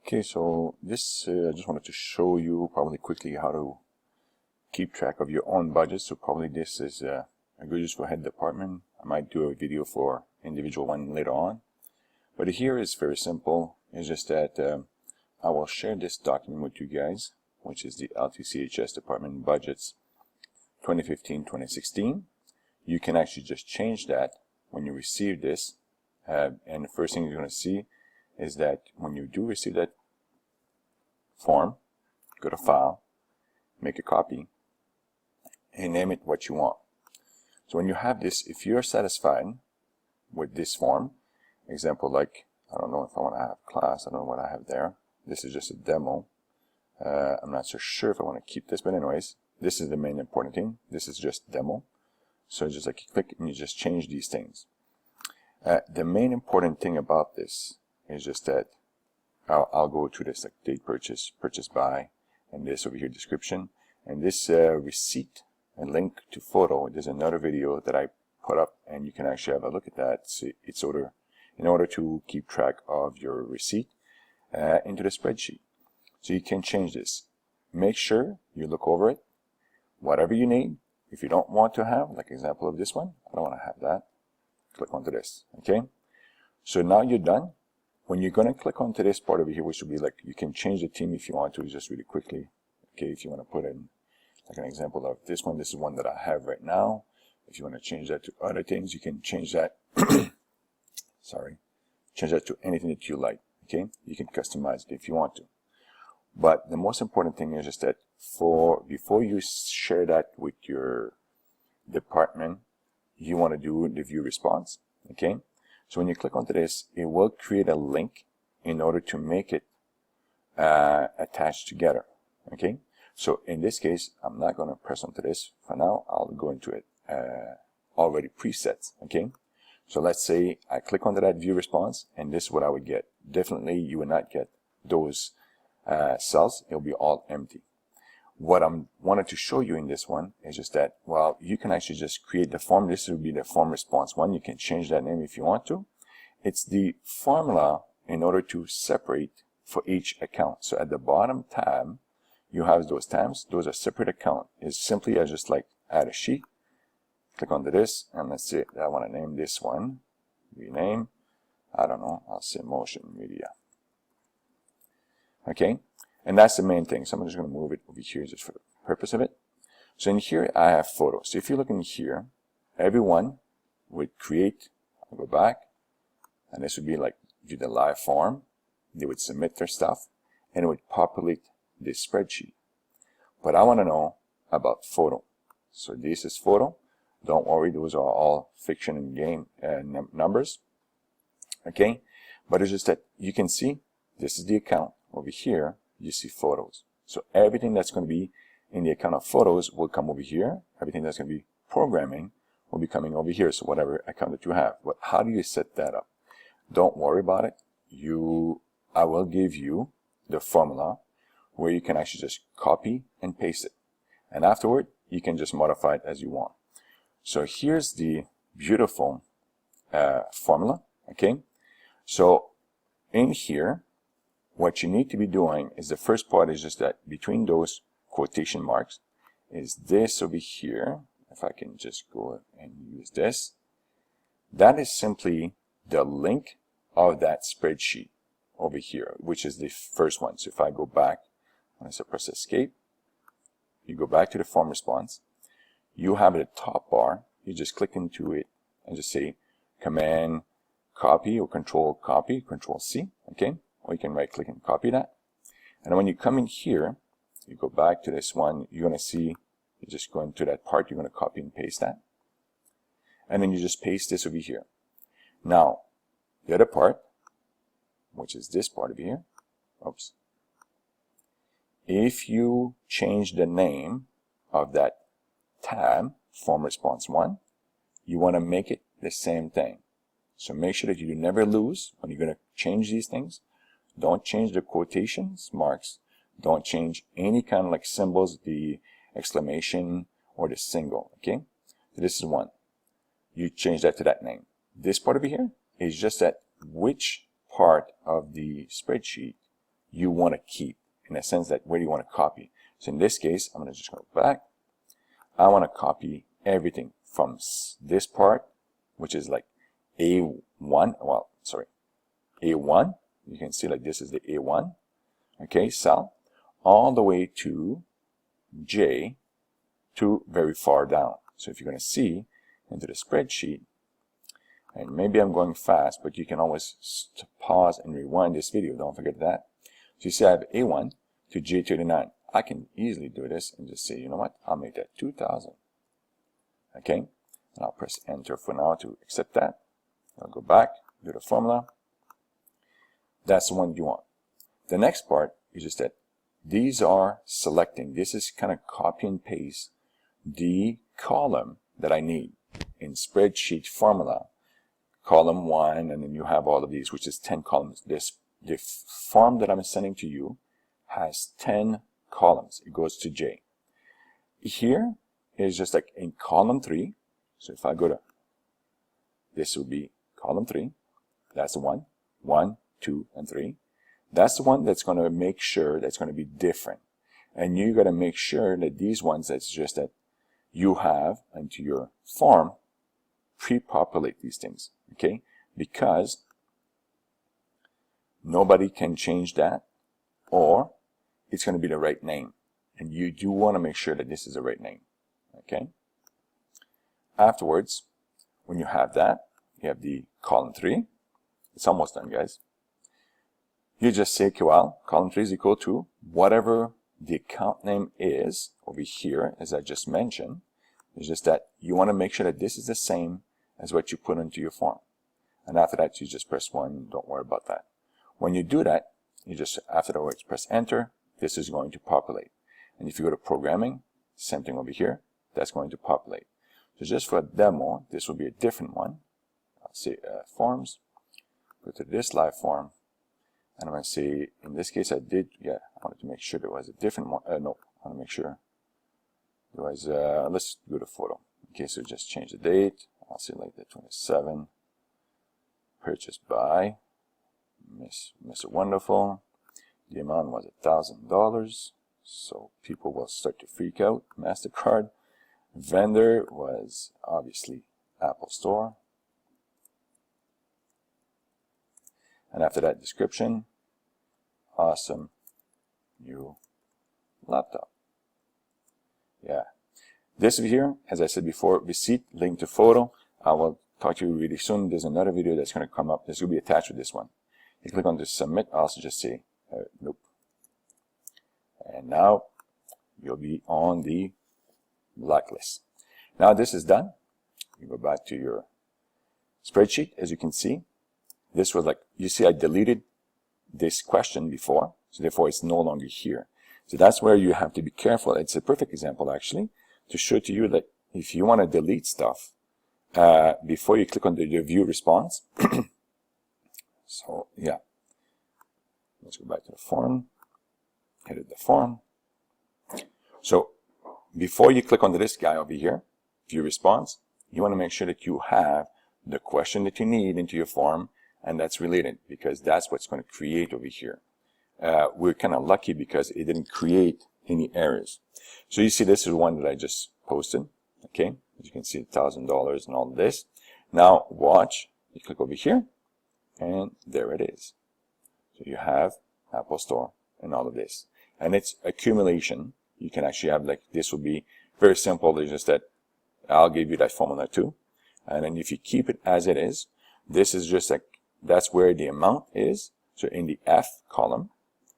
Okay, so this I just wanted to show you probably quickly how to keep track of your own budget. So probably this is a good use for head department. I might do a video for individual one later on, but here is very simple. It's just that I will share this document with you guys, which is the Ltchs department budgets 2015-2016. You can actually just change that when you receive this, and the first thing you're going to see is that when you do receive that form, go to File, make a copy, and name it what you want. So when you have this, if you're satisfied with this form, example like, I don't know if I want to have class, I don't know what I have there. This is just a demo. I'm not so sure if I want to keep this, but anyways, this is the main important thing. This is just demo. So just like you click and you just change these things. The main important thing about this is just that I'll go through this, like date purchase, purchase by, and this over here description, and this receipt and link to photo. There's another video that I put up, and you can actually have a look at that. So it's in order to keep track of your receipt into the spreadsheet. So you can change this. Make sure you look over it. Whatever you need. If you don't want to have, like example of this one, I don't want to have that. Click onto this. Okay. So now you're done. When you're going to click onto this part over here, which will be like, you can change the theme if you want to, just really quickly. Okay, if you want to put in like an example of this one, this is one that I have right now. If you want to change that to other things, you can change that. Sorry, change that to anything that you like. Okay, you can customize it if you want to. But the most important thing is just that before you share that with your department, you want to do the view response. Okay. So when you click onto this, it will create a link in order to make it attached together. Okay. So in this case, I'm not going to press onto this for now. I'll go into it already presets. Okay. So let's say I click onto that view response, and this is what I would get. Definitely, you will not get those cells. It'll be all empty. What I wanted to show you in this one is just that, well, you can actually just create the form. This will be the form response one. You can change that name if you want to. It's the formula in order to separate for each account. So at the bottom tab, you have those tabs. Those are separate account. It's simply as just like add a sheet. Click onto this, and let's say I want to name this one. Rename. I don't know. I'll say motion media. Okay. And that's the main thing. So I'm just going to move it over here just for the purpose of it. So in here, I have photos. So if you look in here, everyone would create, I'll go back, and this would be like do the live form. They would submit their stuff, and it would populate this spreadsheet. But I want to know about photo. So this is photo. Don't worry, those are all fiction and game numbers. Okay. But it's just that you can see this is the account over here. You see photos. So everything that's going to be in the account of photos will come over here. Everything that's going to be programming will be coming over here. So whatever account that you have. But how do you set that up? Don't worry about it. I will give you the formula where you can actually just copy and paste it. And afterward, you can just modify it as you want. So here's the beautiful formula. Okay. So in here, what you need to be doing is the first part is just that between those quotation marks is this over here. If I can just go and use this, that is simply the link of that spreadsheet over here, which is the first one. So if I go back, when I press escape, you go back to the form response. You have the top bar. You just click into it and just say command copy or control copy, control C. Okay. Or you can right click and copy that. And when you come in here, you go back to this one, you're going to see, you just go into that part, you're going to copy and paste that. And then you just paste this over here. Now, the other part, which is this part over here, oops. If you change the name of that tab, form response 1, you want to make it the same thing. So make sure that you never lose when you're going to change these things. Don't change the quotations marks. Don't change any kind of like symbols, the exclamation or the single. Okay. So this is 1. You change that to that name. This part over here is just that which part of the spreadsheet you want to keep, in a sense that where do you want to copy. So in this case, I'm going to just go back. I want to copy everything from this part, which is like A1, well, sorry, A1. You can see like this is the A1, okay, cell, all the way to J, to very far down. So if you're going to see into the spreadsheet, and maybe I'm going fast, but you can always pause and rewind this video, don't forget that. So you see I have A1 to J39. I can easily do this and just say, you know what, I'll make that 2000. Okay, and I'll press enter for now to accept that. I'll go back, do the formula. That's the one you want. The next part is just that these are selecting. This is kind of copy and paste the column that I need in spreadsheet formula. Column 1, and then you have all of these, which is 10 columns. The form that I'm sending to you has 10 columns. It goes to J. Here is just like in column 3. So if I go to, this will be column 3. That's the one. 1, 2, and 3. That's the one that's going to make sure that's going to be different. And you got to make sure that these ones, that's just that you have into your form, pre-populate these things, okay? Because nobody can change that, or it's going to be the right name. And you do want to make sure that this is the right name, okay? Afterwards, when you have that, you have the column 3. It's almost done, guys. You just say, okay, well, column 3 is equal to whatever the account name is over here, as I just mentioned. It's just that you want to make sure that this is the same as what you put into your form. And after that, you just press 1. Don't worry about that. When you do that, you just, after the words, press enter. This is going to populate. And if you go to programming, same thing over here, that's going to populate. So just for a demo, this will be a different one. I'll say forms, go to this live form, and I'm going to say, in this case, I wanted to make sure there was a different one. No, I want to make sure there was, let's go to photo. Okay, so just change the date. I'll say like the 27, purchased by Mr. Wonderful. The amount was $1,000, so people will start to freak out. MasterCard. Vendor was obviously Apple Store. And after that, description, awesome new laptop. Yeah. This here, as I said before, receipt, link to photo. I will talk to you really soon. There's another video that's going to come up. This will be attached with this one. You click on the submit. I'll also just say, nope. And now you'll be on the blacklist. Now this is done. You go back to your spreadsheet. As you can see, this was like, you see I deleted this question before, so therefore it's no longer here. So that's where you have to be careful. It's a perfect example actually to show to you that if you want to delete stuff before you click on the view response. So yeah, let's go back to the form, edit the form. So before you click on this guy over here, view response, you want to make sure that you have the question that you need into your form, and that's related, because that's what's going to create over here. We're kind of lucky because it didn't create any errors. So you see this is one that I just posted, okay? As you can see, $1,000 and all this. Now watch, you click over here, and there it is. So you have Apple Store and all of this. And it's accumulation. You can actually have, like, this will be very simple. It's just that I'll give you that formula too. And then if you keep it as it is, this is just like, that's where the amount is. So in the F column,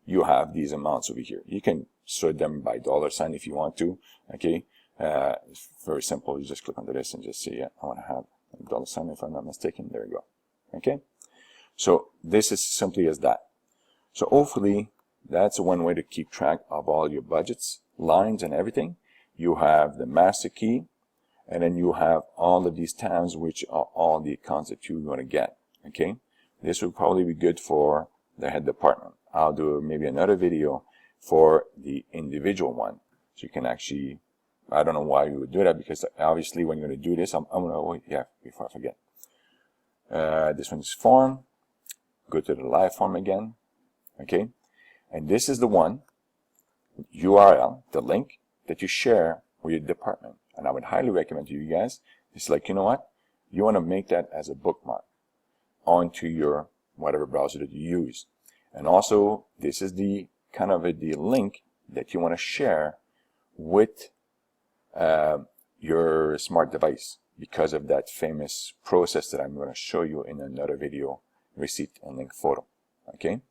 you have these amounts over here. You can sort them by $sign if you want to. Okay, it's very simple. You just click onto this and just say, yeah, I want to have a $sign if I'm not mistaken. There you go. Okay, so this is simply as that. So hopefully that's one way to keep track of all your budgets, lines, and everything. You have the master key, and then you have all of these tabs, which are all the accounts that you're going to get. Okay, this will probably be good for the head department. I'll do maybe another video for the individual one, so you can actually, I don't know why you would do that, because obviously when you're going to do this, I'm going to, oh yeah, before I forget, this one is form. Go to the live form again. Okay, And this is the one URL, the link that you share with your department. And I would highly recommend to you guys, it's like, you know what? You want to make that as a bookmark onto your whatever browser that you use. And also, this is the kind of the link that you want to share with your smart device because of that famous process that I'm going to show you in another video, receipt and link photo. Okay?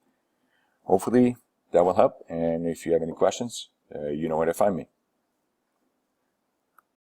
Hopefully that will help, and if you have any questions, you know where to find me.